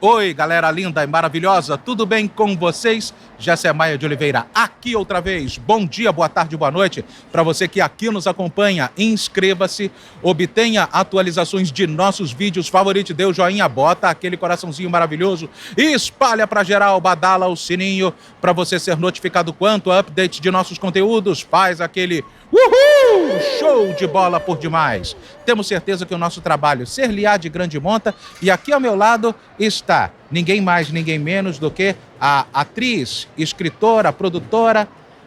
Oi, galera linda e maravilhosa, tudo bem com vocês? Jessé Maia de Oliveira, aqui outra vez. Bom dia, boa tarde, boa noite. Para você que aqui nos acompanha, inscreva-se, obtenha atualizações de nossos vídeos, favorite, dê o joinha, bota aquele coraçãozinho maravilhoso e espalha para geral, badala o sininho para você ser notificado quanto a update de nossos conteúdos. Faz aquele uhul! Show de bola por demais. Temos certeza que o nosso trabalho ser-lhe-á de grande monta e aqui ao meu lado está ninguém mais, ninguém menos do que a atriz, escritora, produtora,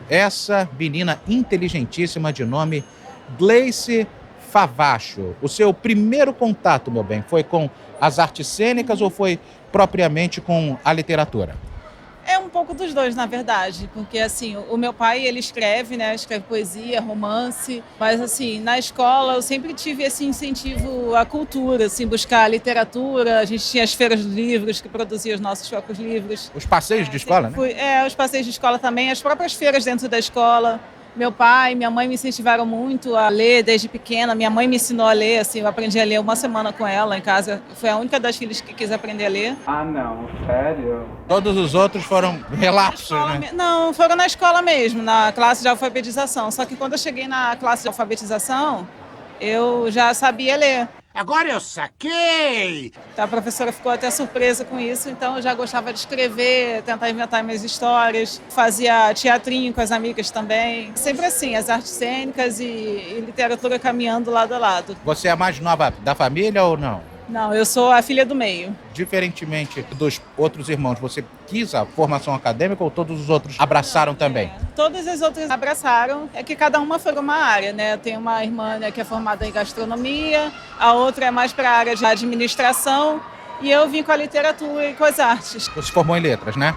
essa menina inteligentíssima de nome Gleice Favacho. O seu primeiro contato, meu bem, foi com as artes cênicas ou foi propriamente com a literatura? É um pouco dos dois, na verdade, porque assim, o meu pai, ele escreve, né, escreve poesia, romance, mas assim, na escola eu sempre tive esse incentivo à cultura, assim, buscar literatura, a gente tinha as feiras de livros que produzia os nossos próprios livros. Os passeios de escola, né? Os passeios de escola também, as próprias feiras dentro da escola. Meu pai e minha mãe me incentivaram muito a ler desde pequena. Minha mãe me ensinou a ler, assim, eu aprendi a ler uma semana com ela em casa. Foi a única das filhas que quis aprender a ler. Ah, não, sério? Todos os outros foram relapsos, né? Não, foram na escola mesmo, na classe de alfabetização. Só que quando eu cheguei na classe de alfabetização, eu já sabia ler. Agora eu saquei! Então, a professora ficou até surpresa com isso, então eu já gostava de escrever, tentar inventar minhas histórias, fazia teatrinho com as amigas também. Sempre assim, as artes cênicas e literatura caminhando lado a lado. Você é a mais nova da família ou não? Não, eu sou a filha do meio. Diferentemente dos outros irmãos, você quis a formação acadêmica ou todos os outros abraçaram também? Todas as outras abraçaram, é que cada uma foi uma área, né? Eu tenho uma irmã, né, que é formada em gastronomia, a outra é mais para a área de administração e eu vim com a literatura e com as artes. Você se formou em letras, né?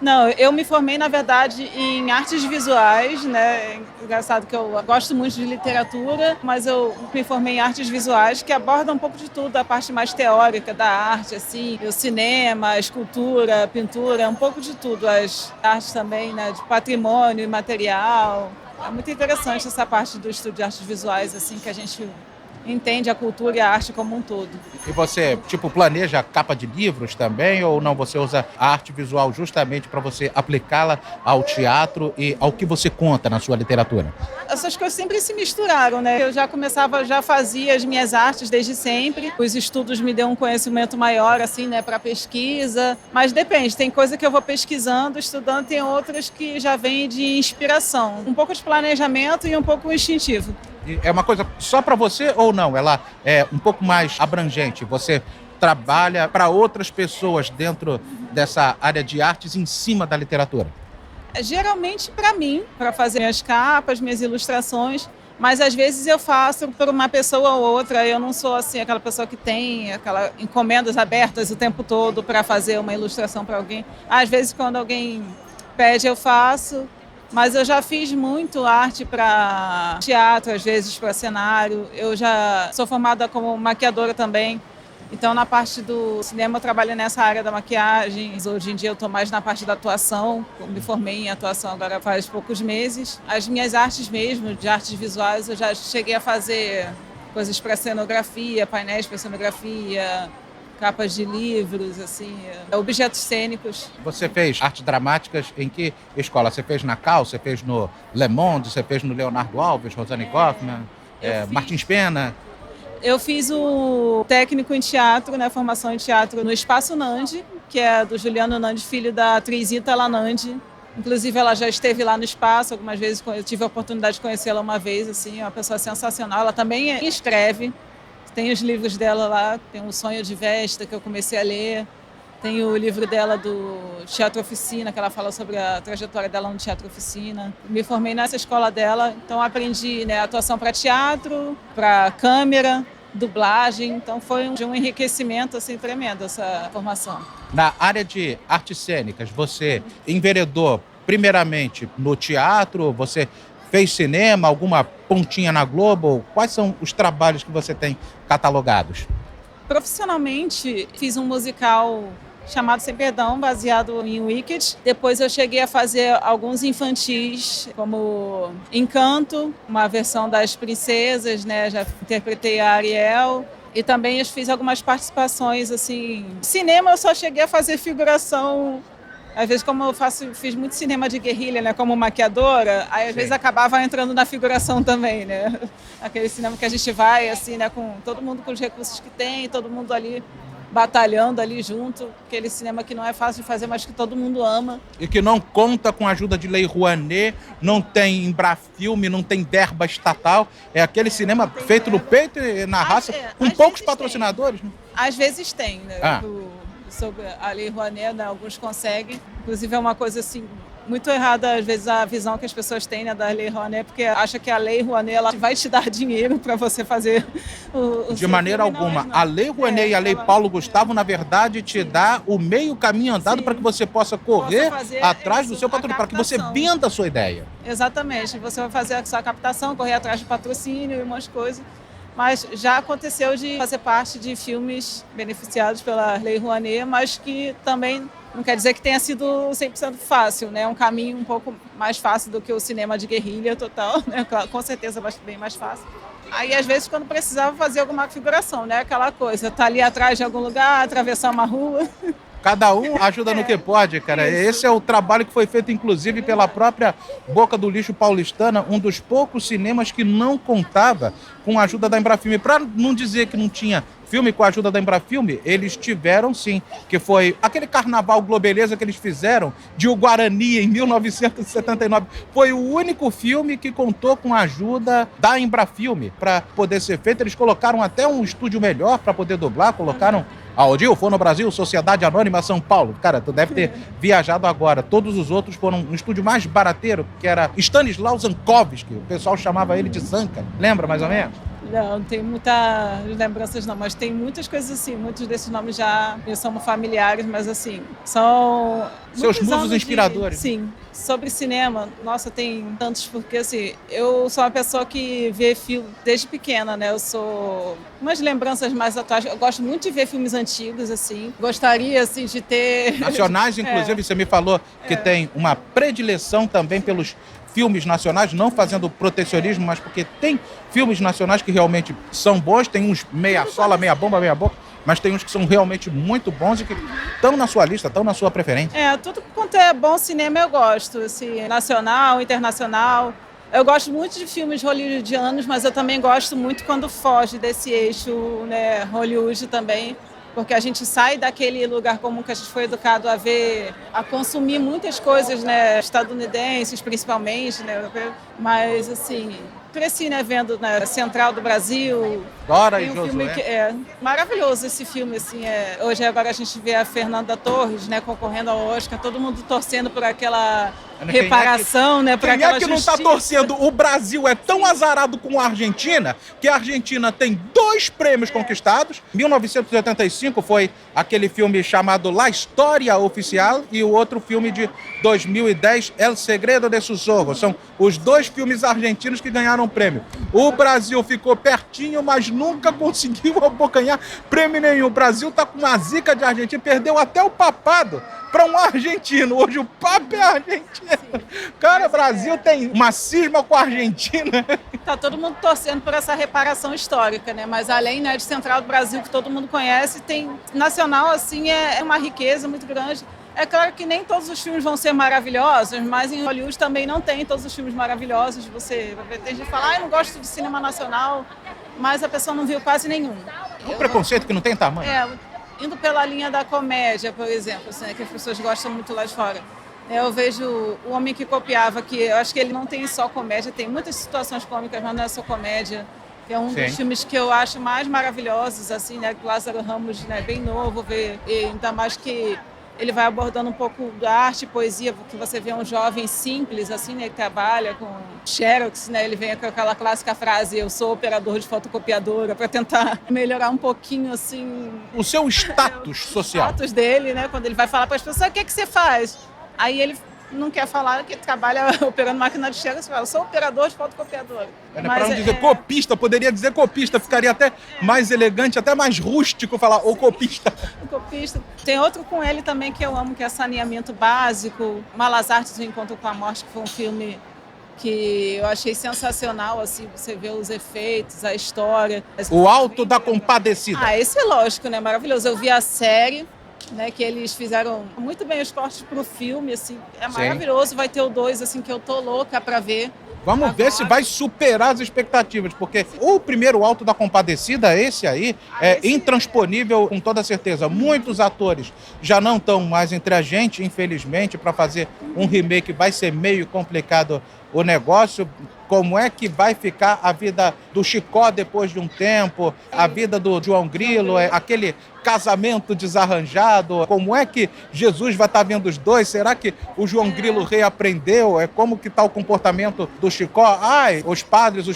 Não, eu me formei, na verdade, em artes visuais, né? Engraçado que eu gosto muito de literatura, mas eu me formei em artes visuais, que abordam um pouco de tudo, a parte mais teórica da arte, assim, o cinema, a escultura, a pintura, um pouco de tudo, as artes também, né, de patrimônio imaterial. É muito interessante essa parte do estudo de artes visuais, assim, que a gente entende a cultura e a arte como um todo. E você, planeja capa de livros também ou não? Você usa a arte visual justamente para você aplicá-la ao teatro e ao que você conta na sua literatura? Essas coisas sempre se misturaram, né? Eu já fazia as minhas artes desde sempre. Os estudos me dão um conhecimento maior, assim, né, para pesquisa. Mas depende, tem coisa que eu vou pesquisando, estudando, tem outras que já vêm de inspiração. Um pouco de planejamento e um pouco instintivo. É uma coisa só para você ou não? Ela é um pouco mais abrangente? Você trabalha para outras pessoas dentro dessa área de artes em cima da literatura? Geralmente para mim, para fazer minhas capas, minhas ilustrações, mas às vezes eu faço por uma pessoa ou outra. Eu não sou assim aquela pessoa que tem aquela encomendas abertas o tempo todo para fazer uma ilustração para alguém. Às vezes quando alguém pede eu faço. Mas eu já fiz muito arte para teatro, às vezes para cenário. Eu já sou formada como maquiadora também. Então, na parte do cinema, eu trabalho nessa área da maquiagem. Hoje em dia, eu estou mais na parte da atuação. Eu me formei em atuação agora faz poucos meses. As minhas artes mesmo, de artes visuais, eu já cheguei a fazer coisas para cenografia, painéis para cenografia, capas de livros, assim, objetos cênicos. Você fez artes dramáticas em que escola? Você fez na Cal, você fez no Le Monde, você fez no Leonardo Alves, Rosane Kaufmann, Martins Pena? Eu fiz o técnico em teatro, né, formação em teatro no Espaço Nandi, que é do Juliano Nandi, filho da atriz Ítala Nandi. Inclusive, ela já esteve lá no Espaço algumas vezes, eu tive a oportunidade de conhecê-la uma vez, assim, é uma pessoa sensacional. Ela também escreve. Tem os livros dela lá, tem O Sonho de Vesta, que eu comecei a ler. Tem o livro dela do Teatro Oficina, que ela fala sobre a trajetória dela no Teatro Oficina. Me formei nessa escola dela, então aprendi, né, atuação para teatro, para câmera, dublagem. Então foi um enriquecimento assim, tremendo essa formação. Na área de artes cênicas, você enveredou primeiramente no teatro, você fez cinema, alguma pontinha na Globo? Quais são os trabalhos que você tem catalogados? Profissionalmente, fiz um musical chamado Sem Perdão, baseado em Wicked. Depois eu cheguei a fazer alguns infantis, como Encanto, uma versão das princesas, né? Já interpretei a Ariel. E também eu fiz algumas participações, assim... Cinema eu só cheguei a fazer figuração... Às vezes, como eu fiz muito cinema de guerrilha, né, como maquiadora, aí às vezes acabava entrando na figuração também, né? Aquele cinema que a gente vai, assim, né, com todo mundo com os recursos que tem, todo mundo ali batalhando ali junto, aquele cinema que não é fácil de fazer, mas que todo mundo ama. E que não conta com a ajuda de Lei Rouanet, não tem Embrafilme, não tem verba estatal. É aquele cinema feito no peito e na raça, com poucos patrocinadores. Né? Às vezes tem, né? Ah. Sobre a Lei Rouanet, né? Alguns conseguem. Inclusive é uma coisa assim muito errada, às vezes, a visão que as pessoas têm, né, da Lei Rouanet, porque acha que a Lei Rouanet ela vai te dar dinheiro para você fazer o De maneira filme. alguma. Não. A Lei Rouanet e a Lei Paulo Gustavo, na verdade, te dá o meio caminho andado para que você possa correr atrás do seu patrocínio, para que você venda a sua ideia. Exatamente. Você vai fazer a sua captação, correr atrás de patrocínio e umas coisas. Mas já aconteceu de fazer parte de filmes beneficiados pela Lei Rouanet, mas que também não quer dizer que tenha sido 100% fácil, né? É um caminho um pouco mais fácil do que o cinema de guerrilha total, né? Com certeza bem mais fácil. Aí, às vezes, quando precisava fazer alguma figuração, né? Aquela coisa, tá ali atrás de algum lugar, atravessar uma rua... Cada um ajuda no que pode, cara. Esse é o trabalho que foi feito, inclusive, pela própria Boca do Lixo paulistana, um dos poucos cinemas que não contava com a ajuda da Embrafilme. Para não dizer que não tinha filme com a ajuda da Embrafilme, eles tiveram sim, que foi aquele Carnaval Globeleza que eles fizeram de O Guarani em 1979. Foi o único filme que contou com a ajuda da Embrafilme para poder ser feito. Eles colocaram até um estúdio melhor para poder dublar, colocaram a Odil, Fono Brasil, Sociedade Anônima São Paulo. Cara, tu deve ter viajado agora. Todos os outros foram um estúdio mais barateiro, que era Stanislau Zankovski. O pessoal chamava ele de Zanca. Lembra mais ou menos? Não tenho muitas lembranças não, mas tem muitas coisas assim, muitos desses nomes já são familiares, mas assim, são... Seus musos inspiradores. Sim, sobre cinema, nossa, tem tantos, porque assim, eu sou uma pessoa que vê filme desde pequena, né, eu sou... Umas lembranças mais atuais, eu gosto muito de ver filmes antigos, assim, gostaria, assim, de ter... Nacionais, inclusive, você me falou que tem uma predileção também pelos filmes nacionais, não fazendo protecionismo, mas porque tem filmes nacionais que realmente são bons, tem uns meia sola, meia bomba, meia boca, mas tem uns que são realmente muito bons e que estão na sua lista, estão na sua preferência. Tudo quanto é bom cinema eu gosto, assim, nacional, internacional. Eu gosto muito de filmes hollywoodianos, mas eu também gosto muito quando foge desse eixo, né, Hollywood também. Porque a gente sai daquele lugar comum que a gente foi educado a ver, a consumir muitas coisas, né, estadunidenses principalmente, né, mas assim, cresci, né, vendo, né, Central do Brasil. Dora e Josué. Filme que é maravilhoso esse filme, assim, hoje agora a gente vê a Fernanda Torres, né, concorrendo ao Oscar, todo mundo torcendo por aquela reparação, né, por aquela justiça. Quem é que justiça. não está torcendo? O Brasil é tão azarado com a Argentina que a Argentina tem 2 prêmios conquistados. 1985 foi aquele filme chamado La História Oficial e o outro filme de 2010, El Segredo de sus Ojos. São os 2 filmes argentinos que ganharam prêmio. O Brasil ficou pertinho, mas nunca conseguiu abocanhar prêmio nenhum. O Brasil tá com uma zica de Argentina, perdeu até o papado para um argentino. Hoje o Papa é argentino. Cara, o Brasil tem uma cisma com a Argentina. Tá todo mundo torcendo por essa reparação histórica, né? Mas além, né, de Central do Brasil, que todo mundo conhece, tem nacional, assim, é uma riqueza muito grande. É claro que nem todos os filmes vão ser maravilhosos, mas em Hollywood também não tem todos os filmes maravilhosos. Você vai ver, tem gente que fala, eu não gosto de cinema nacional, mas a pessoa não viu quase nenhum. Um preconceito que não tem tamanho. Indo pela linha da comédia, por exemplo, assim, que as pessoas gostam muito lá de fora. Eu vejo O Homem que Copiava, que eu acho que ele não tem só comédia, tem muitas situações cômicas, mas não é só comédia. É um dos filmes que eu acho mais maravilhosos, assim, né? Lázaro Ramos, né, bem novo, e ainda mais que ele vai abordando um pouco da arte e poesia, porque você vê um jovem simples, assim, né, que trabalha com xerox, né, ele vem com aquela clássica frase, eu sou operador de fotocopiadora, para tentar melhorar um pouquinho, assim... O seu status social. O status dele, né, quando ele vai falar para as pessoas, o que você faz? Aí ele não quer falar que ele trabalha operando máquina de xerox, você fala, eu sou operador de fotocopiadora. Para não dizer copista, poderia dizer copista, ficaria até mais elegante, até mais rústico falar o copista. O copista. Tem outro com ele também que eu amo, que é Saneamento Básico, Malas Artes, O Encontro com a Morte, que foi um filme que eu achei sensacional, assim, você vê os efeitos, a história. O Alto da Compadecida. Ah, esse é lógico, né? Maravilhoso. Eu vi a série, né, que eles fizeram muito bem os cortes pro filme, assim, é maravilhoso. Vai ter o 2, assim, que eu tô louca pra ver. Vamos ver se vai superar as expectativas, porque o primeiro Alto da Compadecida, esse aí, é intransponível com toda certeza. Muitos atores já não estão mais entre a gente, infelizmente, para fazer um remake vai ser meio complicado o negócio. Como é que vai ficar a vida do Chicó depois de um tempo, a vida do João Grilo, aquele casamento desarranjado, como é que Jesus vai estar vendo os dois? Será que o João Grilo reaprendeu? Como que está o comportamento do Chicó? Ai, os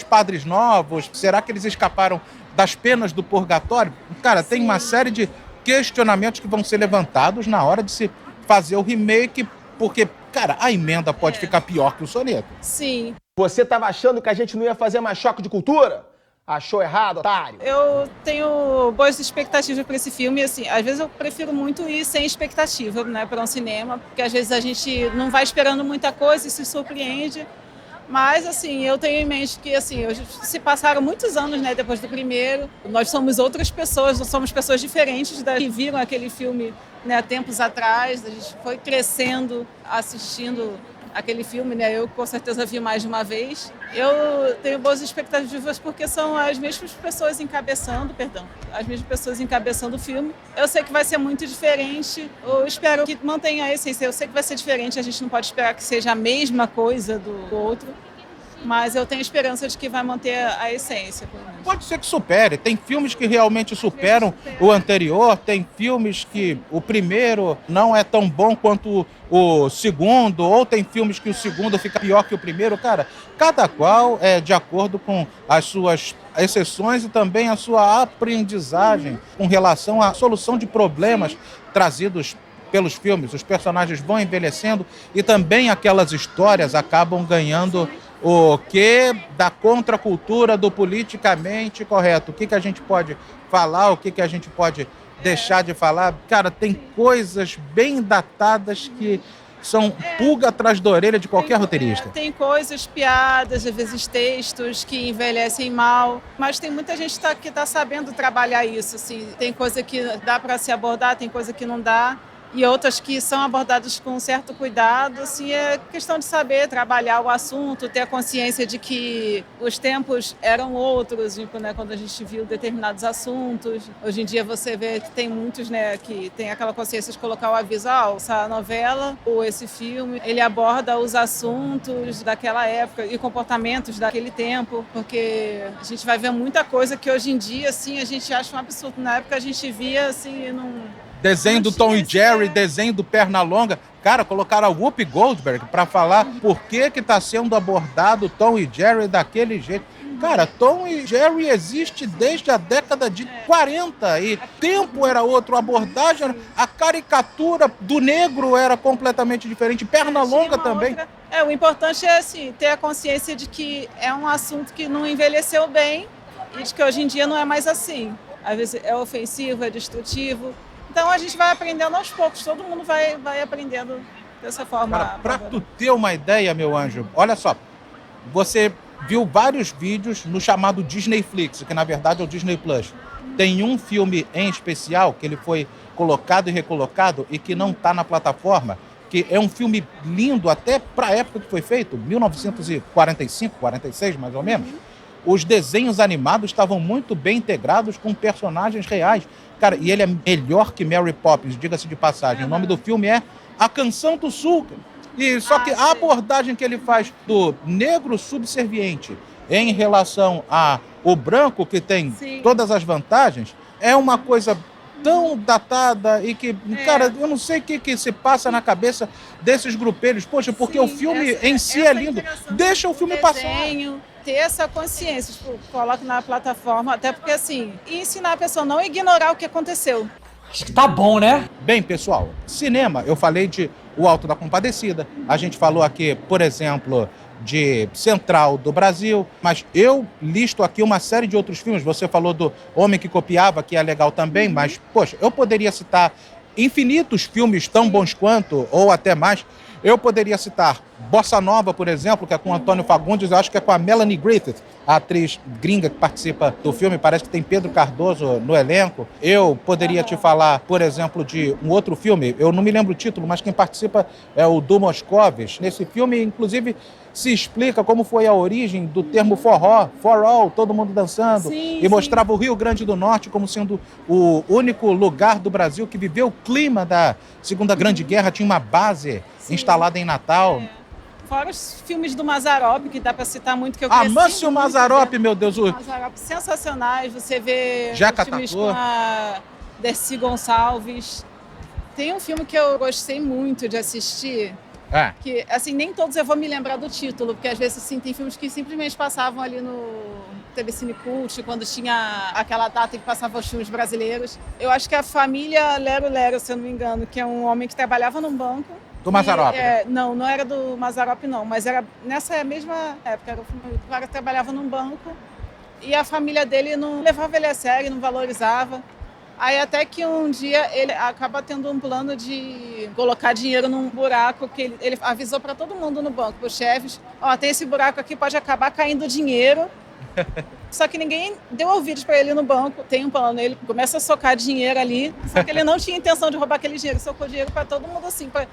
padres novos, será que eles escaparam das penas do purgatório? Cara, tem uma série de questionamentos que vão ser levantados na hora de se fazer o remake, porque, cara, a emenda pode ficar pior que o soneto. Sim. Você estava achando que a gente não ia fazer mais choque de cultura? Achou errado, otário? Eu tenho boas expectativas para esse filme, assim, às vezes eu prefiro muito ir sem expectativa, né, para um cinema, porque às vezes a gente não vai esperando muita coisa e se surpreende, mas, assim, eu tenho em mente que, assim, se passaram muitos anos, né, depois do primeiro, nós somos outras pessoas, nós somos pessoas diferentes das que viram aquele filme, né, tempos atrás, a gente foi crescendo assistindo aquele filme, né? Eu com certeza vi mais de uma vez. Eu tenho boas expectativas porque são as mesmas pessoas encabeçando o filme. Eu sei que vai ser muito diferente. Eu espero que mantenha a essência. Eu sei que vai ser diferente, a gente não pode esperar que seja a mesma coisa do outro. Mas eu tenho esperança de que vai manter a essência, pelo menos. Pode ser que supere. Tem filmes que realmente superam o anterior, tem filmes que o primeiro não é tão bom quanto o segundo, ou tem filmes que o segundo fica pior que o primeiro. Cara, cada qual é de acordo com as suas exceções e também a sua aprendizagem com relação à solução de problemas trazidos pelos filmes. Os personagens vão envelhecendo e também aquelas histórias acabam ganhando o que da contracultura do politicamente correto. O que a gente pode falar, o que a gente pode deixar de falar. Cara, tem coisas bem datadas que são pulga atrás da orelha de qualquer roteirista. Tem coisas, piadas, às vezes textos que envelhecem mal, mas tem muita gente que está sabendo trabalhar isso. Assim. Tem coisa que dá para se abordar, tem coisa que não dá. E outras que são abordadas com um certo cuidado, assim, é questão de saber trabalhar o assunto, ter a consciência de que os tempos eram outros, tipo, né, quando a gente viu determinados assuntos. Hoje em dia você vê que tem muitos, né, que tem aquela consciência de colocar o aviso, essa novela ou esse filme, ele aborda os assuntos daquela época e comportamentos daquele tempo, porque a gente vai ver muita coisa que hoje em dia, assim, a gente acha um absurdo. Na época a gente via, assim, Desenho do Tom e Jerry, desenho do Pernalonga. Cara, colocaram a Whoopi Goldberg para falar por que está sendo abordado Tom e Jerry daquele jeito. Cara, Tom e Jerry existe desde a década de 40 e tempo era outro, a abordagem, a caricatura do negro era completamente diferente, Pernalonga também. O importante é, assim, ter a consciência de que é um assunto que não envelheceu bem e de que hoje em dia não é mais assim. Às vezes é ofensivo, é destrutivo. Então a gente vai aprendendo aos poucos, todo mundo vai aprendendo dessa forma. Para tu ter uma ideia, meu anjo, olha só, você viu vários vídeos no chamado Disneyflix, que na verdade é o Disney Plus. Tem um filme em especial que ele foi colocado e recolocado e que não está na plataforma, que é um filme lindo até para a época que foi feito, 1945, 46 mais ou menos. Os desenhos animados estavam muito bem integrados com personagens reais. Cara, e ele é melhor que Mary Poppins, diga-se de passagem. O nome do filme é A Canção do Sul. E só que a abordagem que ele faz do negro subserviente em relação ao branco, que tem todas as vantagens, é uma coisa tão datada e que, cara, eu não sei o que se passa na cabeça desses grupelhos. Poxa, porque o filme em si é lindo. Deixa o filme passar. Ter essa consciência, tipo, coloca na plataforma, até porque, assim, ensinar a pessoa a não ignorar o que aconteceu. Acho que tá bom, né? Bem, pessoal, cinema, eu falei de O Alto da Compadecida, a gente falou aqui, por exemplo, de Central do Brasil, mas eu listo aqui uma série de outros filmes. Você falou do Homem que Copiava, que é legal também, mas, poxa, eu poderia citar infinitos filmes tão bons quanto, ou até mais. Eu poderia citar Bossa Nova, por exemplo, que é com o Antônio Fagundes, eu acho que é com a Melanie Griffith, a atriz gringa que participa do filme, parece que tem Pedro Cardoso no elenco. Eu poderia te falar, por exemplo, de um outro filme, eu não me lembro o título, mas quem participa é o Du Moscovis. Nesse filme, inclusive, se explica como foi a origem do termo forró, for all, todo mundo dançando, e mostrava o Rio Grande do Norte como sendo o único lugar do Brasil que viveu o clima da Segunda Grande Guerra, tinha uma base instalada em Natal. Fora os filmes do Mazzaropi, que dá para citar muito, que eu cresci Mâncio muito, Mazzaropi, meu Deus. Mazzaropi, sensacionais, você vê Jeca os filmes Tatu. com a Dercy Gonçalves. Tem um filme que eu gostei muito de assistir, que, assim, nem todos eu vou me lembrar do título, porque às vezes, assim, tem filmes que simplesmente passavam ali no TV Cine Cult, quando tinha aquela data em que passavam os filmes brasileiros. Eu acho que a Família Lero Lero, se eu não me engano, que é um homem que trabalhava num banco. Do Mazzaropi, né? Não era do Mazzaropi, não, mas era nessa mesma época. Era o filme, o cara trabalhava num banco e a família dele não levava ele a sério, não valorizava. Aí até que um dia ele acaba tendo um plano de colocar dinheiro num buraco que ele avisou para todo mundo no banco, para os chefes, tem esse buraco aqui, pode acabar caindo dinheiro. Só que ninguém deu ouvidos para ele no banco. Tem um plano, ele começa a socar dinheiro ali, só que ele não tinha intenção de roubar aquele dinheiro, socou dinheiro para todo mundo assim. Pra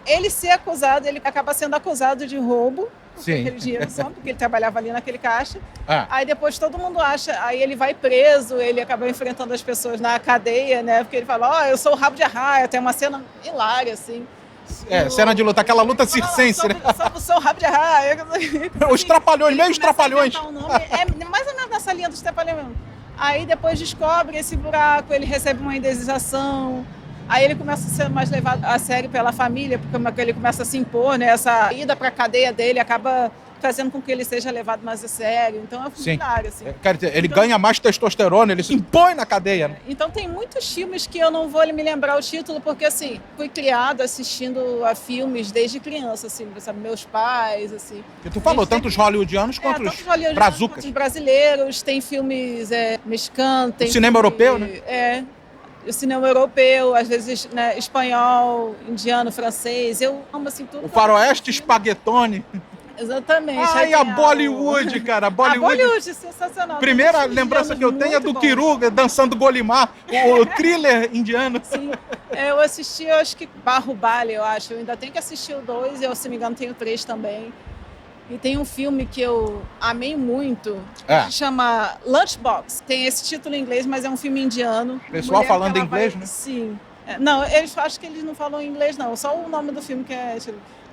ele ser acusado, ele acaba sendo acusado de roubo. Sim. Aquele dinheiro só, porque ele trabalhava ali naquele caixa. Ah. Aí depois todo mundo acha, aí ele vai preso, ele acaba enfrentando as pessoas na cadeia, né? Porque ele fala, eu sou o rabo de arraia, tem uma cena hilária, assim. Cena de luta, aquela luta circense, né? Sou o rabo de arraia. Os trapalhões, meio os trapalhões. É mais ou menos nessa linha dos trapalhões mesmo. Aí depois descobre esse buraco, ele recebe uma indenização. Aí ele começa a ser mais levado a sério pela família, porque ele começa a se impor, né? Essa ida para a cadeia dele acaba fazendo com que ele seja levado mais a sério. Então é um filme hilário, assim. Quer dizer, ele ganha mais testosterona, ele se impõe na cadeia, né? Então tem muitos filmes que eu não vou me lembrar o título, porque assim, fui criado assistindo a filmes desde criança, assim, sabe? Meus pais, assim. E tu falou, tanto os hollywoodianos quanto os brazucas. Os brasileiros, tem filmes mexicanos, tem o cinema europeu, né? O cinema europeu, às vezes, né, espanhol, indiano, francês, eu amo assim tudo. O faroeste espaguetone. Exatamente. Ai, a Bollywood, cara. A Bollywood, sensacional. Primeira lembrança que eu tenho é do Kiru dançando Golimar, o thriller indiano. Sim, eu assisti, eu acho que Bahubali, eu acho. Eu ainda tenho que assistir o 2, eu, se não me engano, tenho o 3 também. E tem um filme que eu amei muito, que chama Lunchbox. Tem esse título em inglês, mas é um filme indiano. Pessoal falando inglês, né? Sim. Não, acho que eles não falam inglês, não. Só o nome do filme que é...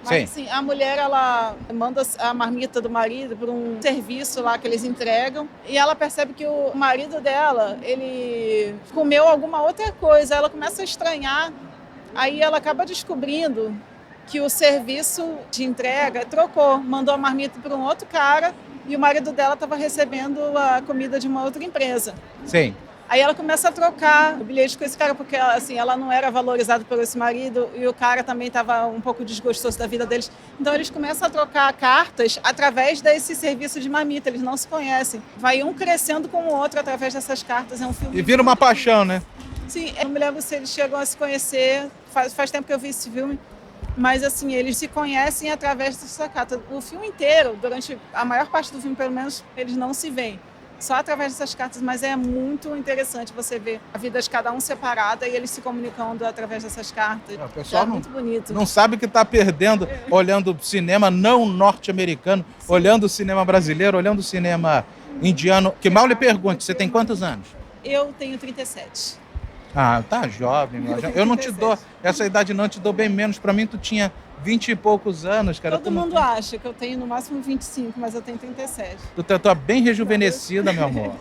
Mas, assim, a mulher, ela manda a marmita do marido para um serviço lá que eles entregam. E ela percebe que o marido dela, ele comeu alguma outra coisa. Ela começa a estranhar. Aí ela acaba descobrindo que o serviço de entrega trocou, mandou a marmita para um outro cara e o marido dela estava recebendo a comida de uma outra empresa. Sim. Aí ela começa a trocar o bilhete com esse cara, porque assim, ela não era valorizada por esse marido e o cara também estava um pouco desgostoso da vida deles. Então eles começam a trocar cartas através desse serviço de marmita, eles não se conhecem. Vai um crescendo com o outro através dessas cartas. É um filme. E vira uma paixão, né? Sim, eu não me lembro se eles chegam a se conhecer, faz tempo que eu vi esse filme. Mas, assim, eles se conhecem através dessa carta. O filme inteiro, durante a maior parte do filme, pelo menos, eles não se veem. Só através dessas cartas, mas é muito interessante você ver a vida de cada um separada e eles se comunicando através dessas cartas. O pessoal muito bonito. Não sabe que está perdendo olhando cinema não norte-americano, olhando o cinema brasileiro, olhando o cinema indiano. Que mal lhe pergunte, você tem quantos anos? Eu tenho 37. Ah, tá jovem, meu. Eu não te dou, essa idade não te dou bem menos. Pra mim, tu tinha 20 e poucos anos, cara. Todo mundo acha que eu tenho no máximo 25, mas eu tenho 37. Tu tá bem rejuvenescida, meu amor.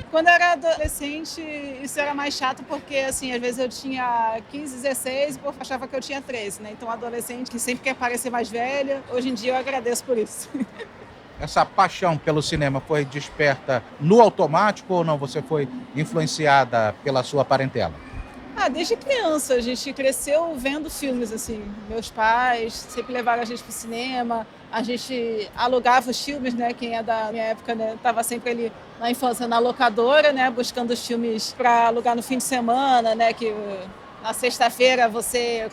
Quando eu era adolescente, isso era mais chato porque, assim, às vezes eu tinha 15, 16 e achava que eu tinha 13, né? Então, adolescente que sempre quer parecer mais velha, hoje em dia eu agradeço por isso. Essa paixão pelo cinema foi desperta no automático ou não? Você foi influenciada pela sua parentela? Desde criança, a gente cresceu vendo filmes, assim. Meus pais sempre levaram a gente pro cinema, a gente alugava os filmes, né? Quem é da minha época, né? Tava sempre ali na infância, na locadora, né? Buscando os filmes para alugar no fim de semana, né? Que na sexta-feira você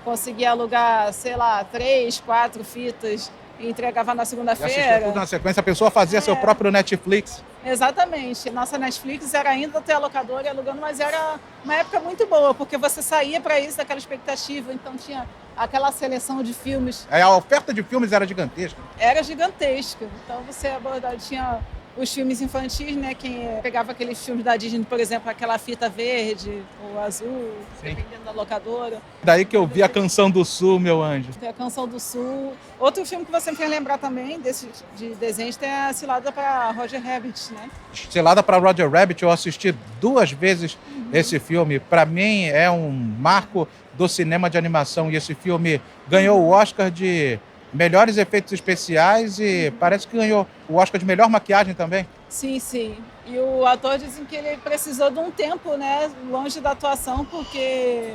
conseguia alugar, sei lá, 3, 4 fitas e entregava na E assistia segunda-feira. tudo na sequência, a pessoa fazia seu próprio Netflix. Exatamente. Nossa Netflix era ainda ter a locadora e alugando, mas era uma época muito boa, porque você saía para isso, daquela expectativa, então tinha aquela seleção de filmes, A oferta de filmes era gigantesca. era gigantesca. Então você abordava, tinha os filmes infantis, né? Quem pegava aqueles filmes da Disney, por exemplo, aquela fita verde ou azul, Sim. dependendo da locadora. Daí que eu vi a Canção do Sul, meu anjo. Tem a Canção do Sul. Outro filme que você me fez lembrar também, desse de desenhos, tem a Cilada para Roger Rabbit, né? Cilada para Roger Rabbit, eu assisti 2 vezes esse filme. Para mim é um marco do cinema de animação e esse filme ganhou o Oscar de melhores efeitos especiais e parece que ganhou o Oscar de melhor maquiagem também. Sim, sim. E o ator dizem que ele precisou de um tempo, né, longe da atuação, porque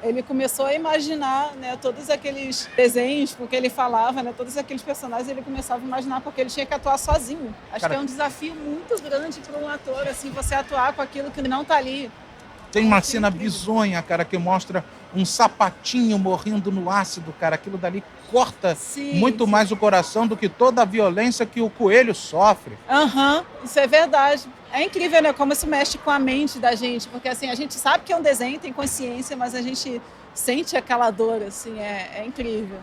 ele começou a imaginar, né, todos aqueles desenhos, porque ele falava, né, todos aqueles personagens, ele começava a imaginar porque ele tinha que atuar sozinho. Acho Cara, que é um desafio muito grande para um ator, assim, você atuar com aquilo que não está ali. Tem uma cena bizonha, cara, que mostra um sapatinho morrendo no ácido, cara. Aquilo dali corta Sim, muito sim. mais o coração do que toda a violência que o coelho sofre. Aham, isso é verdade. É incrível, né, como isso mexe com a mente da gente, porque assim, a gente sabe que é um desenho, tem consciência, mas a gente sente aquela dor, assim, é incrível.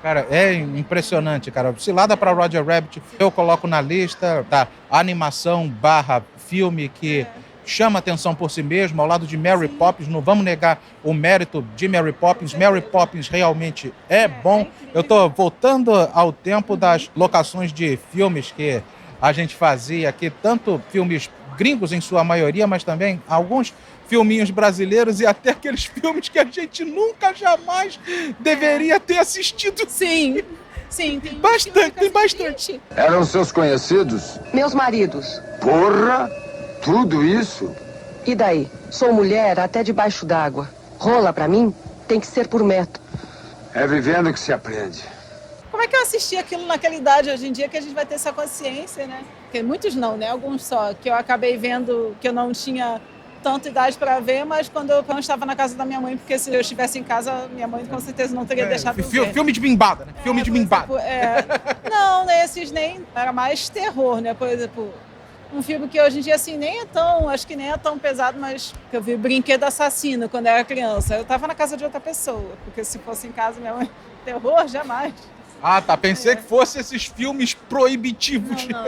Cara, é impressionante, cara. Cilada para Roger Rabbit, eu coloco na lista da animação / filme que chama atenção por si mesmo, ao lado de Mary Poppins. Não vamos negar o mérito de Mary Poppins. Mary Poppins realmente é bom. Eu tô voltando ao tempo das locações de filmes que a gente fazia aqui, tanto filmes gringos em sua maioria, mas também alguns filminhos brasileiros e até aqueles filmes que a gente nunca, jamais deveria ter assistido. Sim, sim. Tem Bastante, tem filme que bastante. Eram seus conhecidos? Meus maridos. Porra! Tudo isso? E daí? Sou mulher até debaixo d'água. Rola pra mim tem que ser por método. É vivendo que se aprende. Como é que eu assisti aquilo naquela idade hoje em dia que a gente vai ter essa consciência, né? Porque muitos não, né? Alguns só. Que eu acabei vendo que eu não tinha tanta idade para ver, mas quando eu estava na casa da minha mãe, porque se eu estivesse em casa, minha mãe com certeza não teria deixado eu ver. Filme de bimbada, né? Filme de por bimbada. exemplo, não, esses nem... Era mais terror, né? Por exemplo, um filme que hoje em dia, assim, nem é tão... Acho que nem é tão pesado, mas que eu vi Brinquedo Assassino quando eu era criança. Eu estava na casa de outra pessoa, porque se fosse em casa, minha mãe... Terror, jamais. Ah, tá. Pensei que fosse esses filmes proibitivos. Não,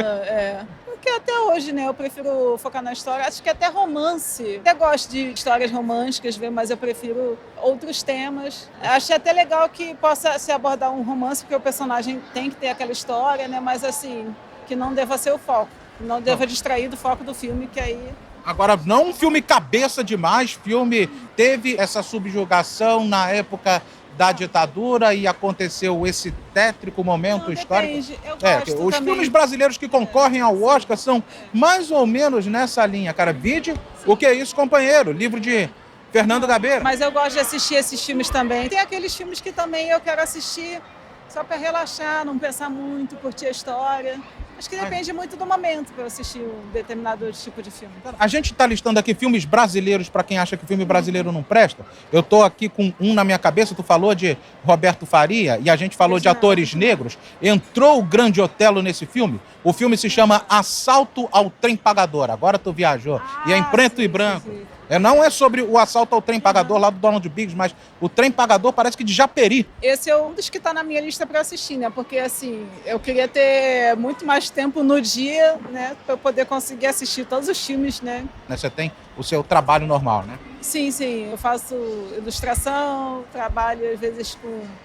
porque até hoje, né, eu prefiro focar na história. Acho que até romance. Até gosto de histórias românticas, mas eu prefiro outros temas. Achei até legal que possa se abordar um romance, porque o personagem tem que ter aquela história, né, mas assim, que não deva ser o foco. Não deva distrair do foco do filme, que aí... Agora, não um filme cabeça demais. Filme teve essa subjugação na época da ditadura e aconteceu esse tétrico momento Não, histórico. depende. Eu gosto Os também. filmes brasileiros que concorrem ao Oscar são mais ou menos nessa linha, cara. Vide O Que É Isso, Companheiro, livro de Fernando Gabeira. Mas eu gosto de assistir esses filmes também. Tem aqueles filmes que também eu quero assistir só para relaxar, não pensar muito, curtir a história. Acho que depende muito do momento para eu assistir um determinado tipo de filme. A gente está listando aqui filmes brasileiros para quem acha que filme brasileiro não presta. Eu tô aqui com um na minha cabeça. Tu falou de Roberto Faria e a gente falou de Exato. atores negros. Entrou o Grande Otelo nesse filme. O filme se chama Assalto ao Trem Pagador. Agora tu viajou. E é em preto e branco. sim. Não é sobre o assalto ao trem pagador lá do Donald Biggs, mas o trem pagador parece que de Japeri. Esse é um dos que está na minha lista para assistir, né? Porque, assim, eu queria ter muito mais tempo no dia, né? Para eu poder conseguir assistir todos os filmes, né? Você tem o seu trabalho normal, né? Sim, sim. Eu faço ilustração, trabalho, às vezes,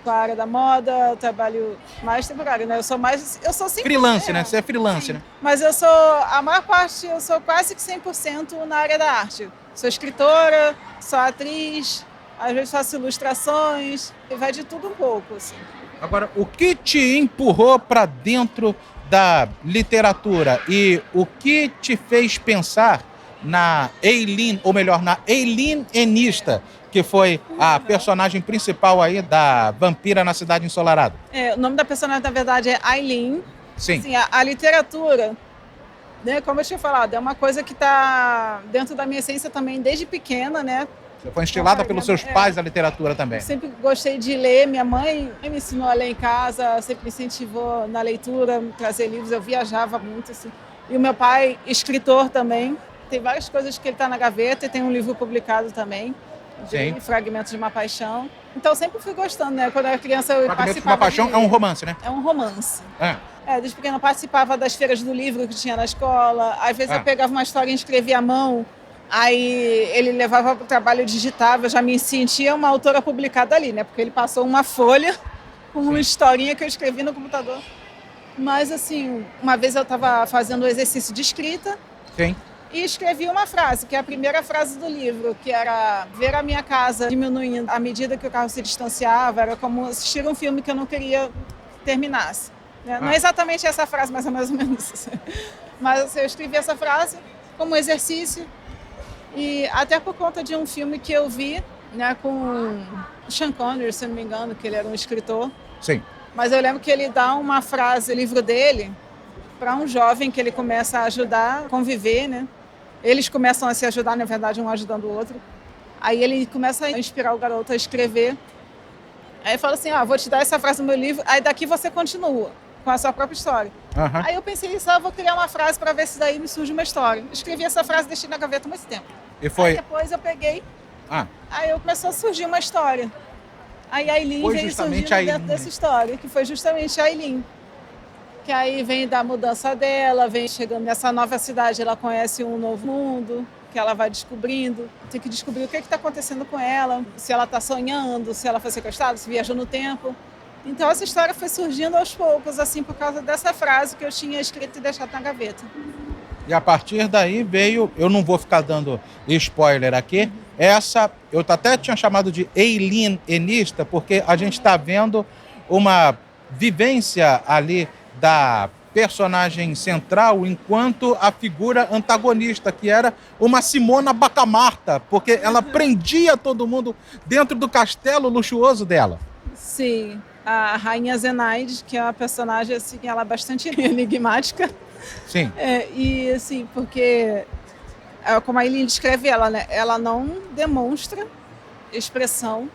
com a área da moda, trabalho mais temporário, né? Eu sou sempre... Freelance, né? Você é freelance, sim. né? Mas eu sou, a maior parte, eu sou quase que 100% na área da arte. Sou escritora, sou atriz, às vezes faço ilustrações, e vai de tudo um pouco, assim. Agora, o que te empurrou para dentro da literatura e o que te fez pensar na Eileen, ou melhor, na Eileen Enista, que foi a personagem principal aí da Vampira na Cidade Ensolarada? O nome da personagem, na verdade, é Eileen. Sim. Assim, a literatura, né, como eu tinha falado, é uma coisa que está dentro da minha essência também desde pequena, né? Você foi instilada pelos seus pais a literatura também. Eu sempre gostei de ler. Minha mãe me ensinou a ler em casa, sempre me incentivou na leitura, me trazer livros. Eu viajava muito, assim. E o meu pai, escritor também. Tem várias coisas que ele está na gaveta e tem um livro publicado também, de Fragmentos de uma Paixão. Então, eu sempre fui gostando, né? Quando eu era criança, eu Fragmentos de uma Paixão é um romance, né? É um romance. Desde pequena eu participava das feiras do livro que tinha na escola. Às vezes eu pegava uma história e escrevia à mão. Aí ele levava para o trabalho digitável, eu já me sentia uma autora publicada ali, né? Porque ele passou uma folha com uma historinha que eu escrevi no computador. Mas, assim, uma vez eu estava fazendo um exercício de escrita. Sim. E escrevi uma frase, que é a primeira frase do livro, que era ver a minha casa diminuindo à medida que o carro se distanciava, era como assistir um filme que eu não queria que terminasse. Né? Não é exatamente essa frase, mas é mais ou menos isso. Mas assim, eu escrevi essa frase como exercício, e até por conta de um filme que eu vi, né, com Sean Connery, se não me engano, que ele era um escritor. Sim. Mas eu lembro que ele dá uma frase, livro dele, para um jovem que ele começa a ajudar a conviver, né? Eles começam a se ajudar, na verdade, um ajudando o outro. Aí ele começa a inspirar o garoto a escrever. Aí fala assim, vou te dar essa frase no meu livro, aí daqui você continua com a sua própria história. Uhum. Aí eu pensei, vou criar uma frase para ver se daí me surge uma história. Escrevi essa frase e deixei na gaveta há muito tempo. E foi... Aí depois eu peguei, aí eu começou a surgir uma história. Aí a Eileen veio surgindo dentro dessa história, que foi justamente a Eileen. Que aí vem da mudança dela, vem chegando nessa nova cidade, ela conhece um novo mundo, que ela vai descobrindo. Tem que descobrir o que está acontecendo com ela, se ela está sonhando, se ela foi sequestrada, se viajou no tempo. Então essa história foi surgindo aos poucos, assim, por causa dessa frase que eu tinha escrito e deixado na gaveta. E a partir daí veio, eu não vou ficar dando spoiler aqui, essa, eu até tinha chamado de Eileen Enista, porque a gente está vendo uma vivência ali da personagem central enquanto a figura antagonista, que era uma Simona Bacamarta, porque ela prendia todo mundo dentro do castelo luxuoso dela. Sim, a Rainha Zenaide, que é uma personagem assim, ela é bastante enigmática. Sim. E assim, porque, como a Eileen descreve ela, né? Ela não demonstra expressão.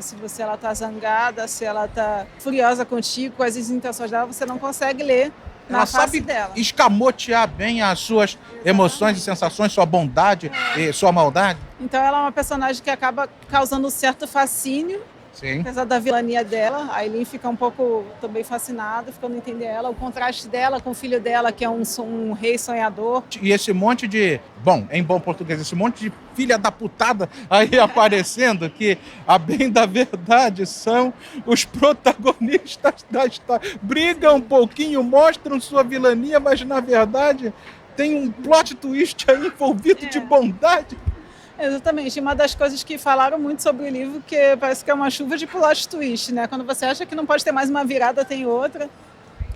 Se ela está zangada, se ela está furiosa contigo, com as intenções dela, você não consegue ler na face dela. Ela sabe escamotear bem as suas emoções e sensações, sua bondade e sua maldade. Então ela é uma personagem que acaba causando um certo fascínio. Sim. Apesar da vilania dela, a Eileen fica um pouco também fascinada, ficando a entender ela. O contraste dela com o filho dela, que é um rei sonhador. E esse monte de, em bom português, esse monte de filha da putada aí aparecendo, que, a bem da verdade, são os protagonistas da história. Brigam um pouquinho, mostram sua vilania, mas, na verdade, tem um plot twist aí envolvido de bondade. Exatamente. Uma das coisas que falaram muito sobre o livro, que parece que é uma chuva de plot twist, né? Quando você acha que não pode ter mais uma virada, tem outra.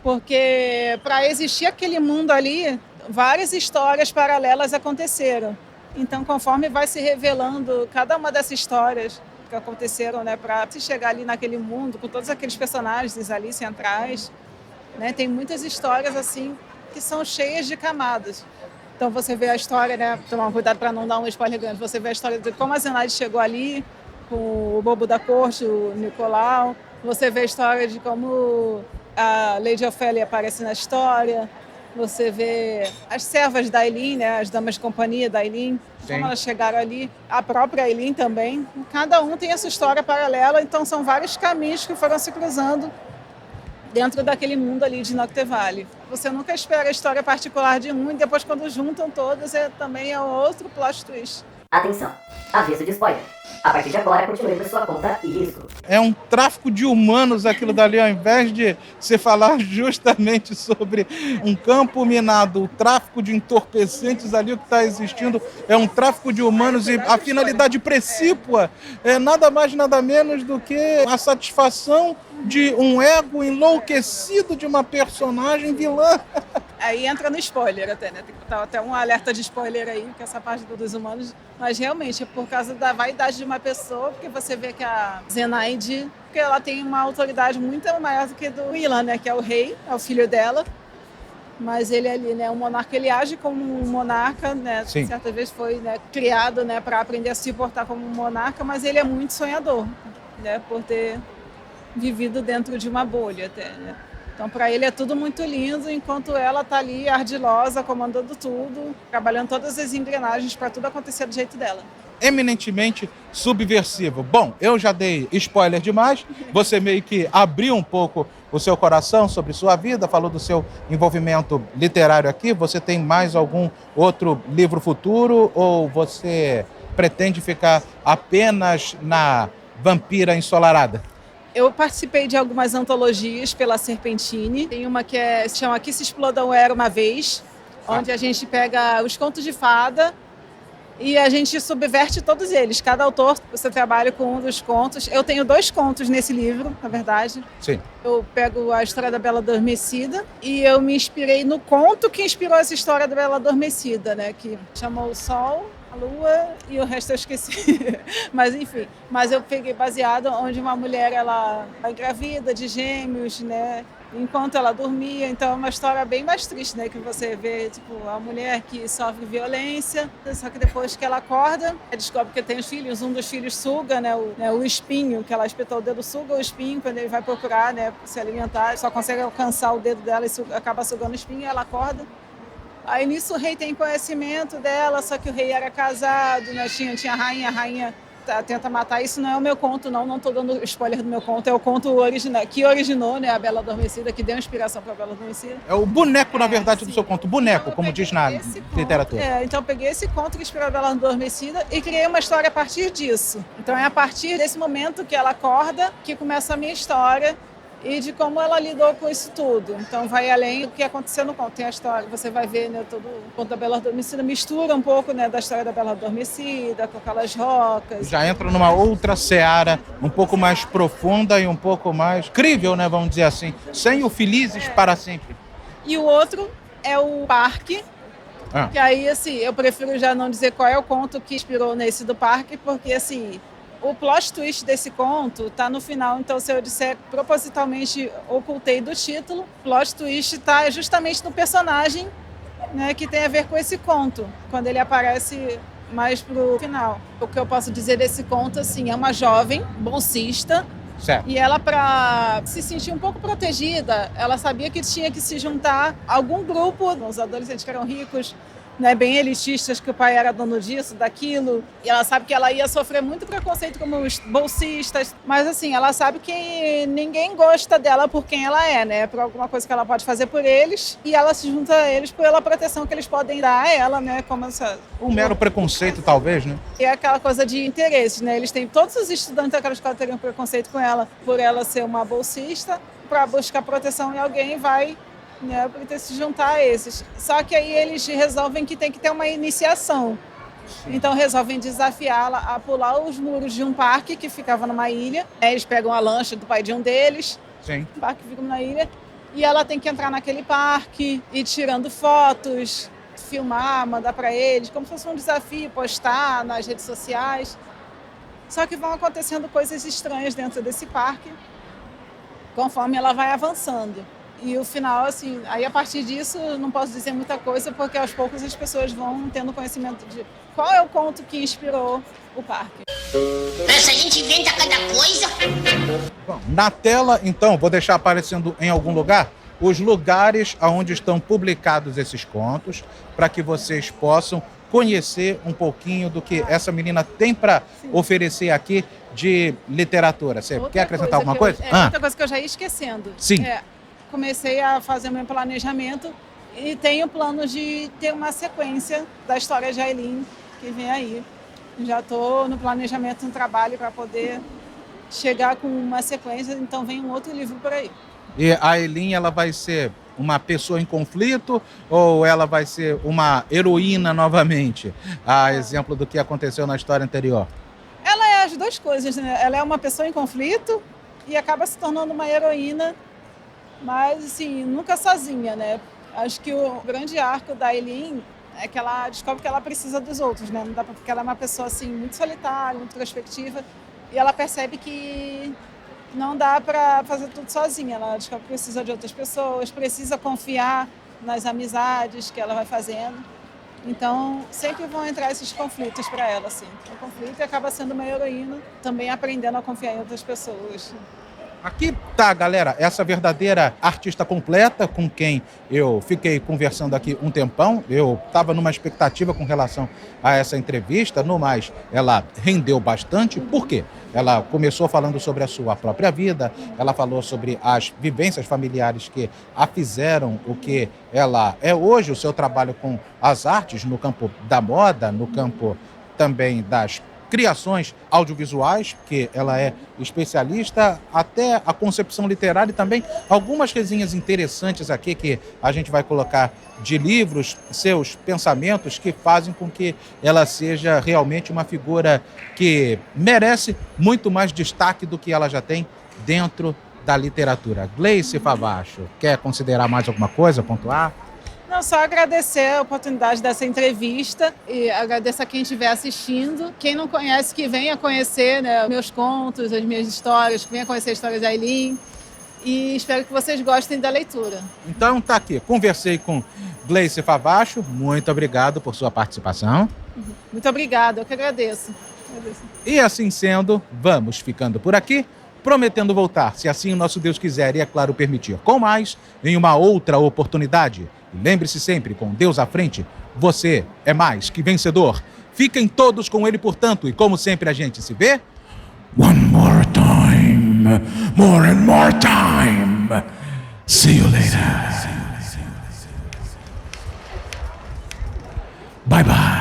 Porque para existir aquele mundo ali, várias histórias paralelas aconteceram. Então, conforme vai se revelando cada uma dessas histórias que aconteceram, né, para se chegar ali naquele mundo, com todos aqueles personagens ali centrais, né, tem muitas histórias assim que são cheias de camadas. Então você vê a história, né? Tomar cuidado para não dar um spoiler grande. Você vê a história de como a Zenaide chegou ali, com o bobo da corte, o Nicolau. Você vê a história de como a Lady Ophelia aparece na história. Você vê as servas da Eileen, né? As damas de companhia da Eileen, como elas chegaram ali. A própria Eileen também. Cada um tem a sua história paralela, então são vários caminhos que foram se cruzando dentro daquele mundo ali de Nocte Valley. Você nunca espera a história particular de um e depois quando juntam todas também é outro plot twist. Atenção, aviso de spoiler. A partir de agora, continue por sua conta e risco. É um tráfico de humanos aquilo dali, ao invés de você falar justamente sobre um campo minado, o tráfico de entorpecentes ali, o que está existindo é um tráfico de humanos e a finalidade precípua é nada mais, nada menos do que a satisfação de um ego enlouquecido de uma personagem vilã. Aí entra no spoiler até, né? Tem que botar até um alerta de spoiler aí, que essa parte dos humanos. Mas realmente é por causa da vaidade de uma pessoa, porque você vê que a Zenaide, porque ela tem uma autoridade muito maior do que do Ilan, né? Que é o rei, é o filho dela. Mas ele ali, né? O monarca, ele age como um monarca, né? Sim. Certa vez foi, né, criado, né, para aprender a se portar como um monarca, mas ele é muito sonhador, né? Por ter vivido dentro de uma bolha até, né? Então, para ele é tudo muito lindo, enquanto ela está ali ardilosa, comandando tudo, trabalhando todas as engrenagens para tudo acontecer do jeito dela. Eminentemente subversivo. Bom, eu já dei spoiler demais, você meio que abriu um pouco o seu coração sobre sua vida, falou do seu envolvimento literário aqui. Você tem mais algum outro livro futuro ou você pretende ficar apenas na Vampira Ensolarada? Eu participei de algumas antologias pela Serpentine. Tem uma que se chama Aqui se Explodam Era Uma Vez, onde a gente pega os contos de fada e a gente subverte todos eles. Cada autor, você trabalha com um dos contos. Eu tenho 2 contos nesse livro, na verdade. Sim. Eu pego a história da Bela Adormecida e eu me inspirei no conto que inspirou essa história da Bela Adormecida, né? Que chamou O Sol, a Lua e o resto eu esqueci. Mas enfim, eu peguei baseado onde uma mulher, ela engravida de gêmeos, né? Enquanto ela dormia, então é uma história bem mais triste, né? Que você vê, tipo, a mulher que sofre violência, só que depois que ela acorda, descobre que tem os filhos, um dos filhos suga, né? O espinho, que ela espetou o dedo, suga o espinho, quando ele vai procurar, né? Se alimentar, só consegue alcançar o dedo dela e acaba sugando o espinho, e ela acorda. Aí nisso o rei tem conhecimento dela, só que o rei era casado, né? Tinha a rainha tenta matar. Isso não é o meu conto, não estou dando spoiler do meu conto, é o conto original, que originou, né, a Bela Adormecida, que deu inspiração para a Bela Adormecida. É o boneco, na verdade, sim. do seu conto. Boneco, Então, como diz na literatura. Então eu peguei esse conto que inspirou a Bela Adormecida e criei uma história a partir disso. Então é a partir desse momento que ela acorda que começa a minha história e de como ela lidou com isso tudo. Então vai além do que aconteceu no conto. Tem a história, você vai ver, né, todo o conto da Bela Adormecida, mistura um pouco, né, da história da Bela Adormecida, com aquelas rocas. Já entra numa outra seara, um pouco mais profunda e um pouco mais crível, né, vamos dizer assim. Sem o Felizes para sempre. E o outro é o Parque, que aí, assim, eu prefiro já não dizer qual é o conto que inspirou nesse do Parque, porque, assim, o plot twist desse conto tá no final, então se eu disser propositalmente ocultei do título, o plot twist tá justamente no personagem, né, que tem a ver com esse conto, quando ele aparece mais pro final. O que eu posso dizer desse conto, assim, é uma jovem bolsista, Certo. e ela, para se sentir um pouco protegida, ela sabia que tinha que se juntar a algum grupo, os adolescentes que eram ricos, né, bem elitistas, que o pai era dono disso, daquilo, e ela sabe que ela ia sofrer muito preconceito como os bolsistas, mas assim, ela sabe que ninguém gosta dela por quem ela é, né, por alguma coisa que ela pode fazer por eles, e ela se junta a eles pela proteção que eles podem dar a ela, né, como essa... Um mero preconceito, talvez, né? E é aquela coisa de interesses, né, eles têm, todos os estudantes daquela escola teriam preconceito com ela, por ela ser uma bolsista, para buscar proteção em alguém vai... né, para se juntar a esses. Só que aí eles resolvem que tem que ter uma iniciação. Então resolvem desafiá-la a pular os muros de um parque que ficava numa ilha. Eles pegam a lancha do pai de um deles, Sim. o parque fica na ilha, e ela tem que entrar naquele parque, ir tirando fotos, filmar, mandar para eles, como se fosse um desafio, postar nas redes sociais. Só que vão acontecendo coisas estranhas dentro desse parque, conforme ela vai avançando. E o final, assim, aí a partir disso não posso dizer muita coisa, porque aos poucos as pessoas vão tendo conhecimento de qual é o conto que inspirou o parque. Essa gente inventa cada coisa. Bom, na tela, então, vou deixar aparecendo em algum lugar os lugares onde estão publicados esses contos, para que vocês possam conhecer um pouquinho do que essa menina tem para oferecer aqui de literatura. Você quer acrescentar alguma coisa? Outra coisa que eu já ia esquecendo. Sim. Comecei a fazer meu planejamento e tenho plano de ter uma sequência da história de Aileen que vem aí. Já estou no planejamento, no trabalho para poder chegar com uma sequência, então vem um outro livro por aí. E a Aileen, ela vai ser uma pessoa em conflito ou ela vai ser uma heroína novamente? A exemplo do que aconteceu na história anterior. Ela é as duas coisas, né? Ela é uma pessoa em conflito e acaba se tornando uma heroína, mas assim, nunca sozinha, né? Acho que o grande arco da Aileen é que ela descobre que ela precisa dos outros, né? Não dá porque ela é uma pessoa assim muito solitária, muito introspectiva, e ela percebe que não dá para fazer tudo sozinha. Ela descobre que precisa de outras pessoas, precisa confiar nas amizades que ela vai fazendo. Então, sempre vão entrar esses conflitos para ela, assim. O conflito acaba sendo uma heroína, também aprendendo a confiar em outras pessoas. Aqui tá, galera, essa verdadeira artista completa com quem eu fiquei conversando aqui um tempão. Eu estava numa expectativa com relação a essa entrevista, no mais, ela rendeu bastante. Por quê? Ela começou falando sobre a sua própria vida, ela falou sobre as vivências familiares que a fizeram o que ela é hoje, o seu trabalho com as artes no campo da moda, no campo também das criações audiovisuais, porque ela é especialista, até a concepção literária e também algumas resenhas interessantes aqui que a gente vai colocar de livros, seus pensamentos que fazem com que ela seja realmente uma figura que merece muito mais destaque do que ela já tem dentro da literatura. Gleice Favacho, quer considerar mais alguma coisa, pontuar? Não, só agradecer a oportunidade dessa entrevista e agradecer a quem estiver assistindo. Quem não conhece, que venha conhecer, né, meus contos, as minhas histórias, que venha conhecer a história da Aileen. E espero que vocês gostem da leitura. Então tá aqui, conversei com Gleice Favacho, muito obrigado por sua participação. Muito obrigada, eu que agradeço. E assim sendo, vamos ficando por aqui, prometendo voltar, se assim o nosso Deus quiser e, é claro, permitir, com mais, em uma outra oportunidade. E lembre-se sempre, com Deus à frente, você é mais que vencedor. Fiquem todos com Ele, portanto, e como sempre a gente se vê... One more time, more and more time. See you later. Bye bye.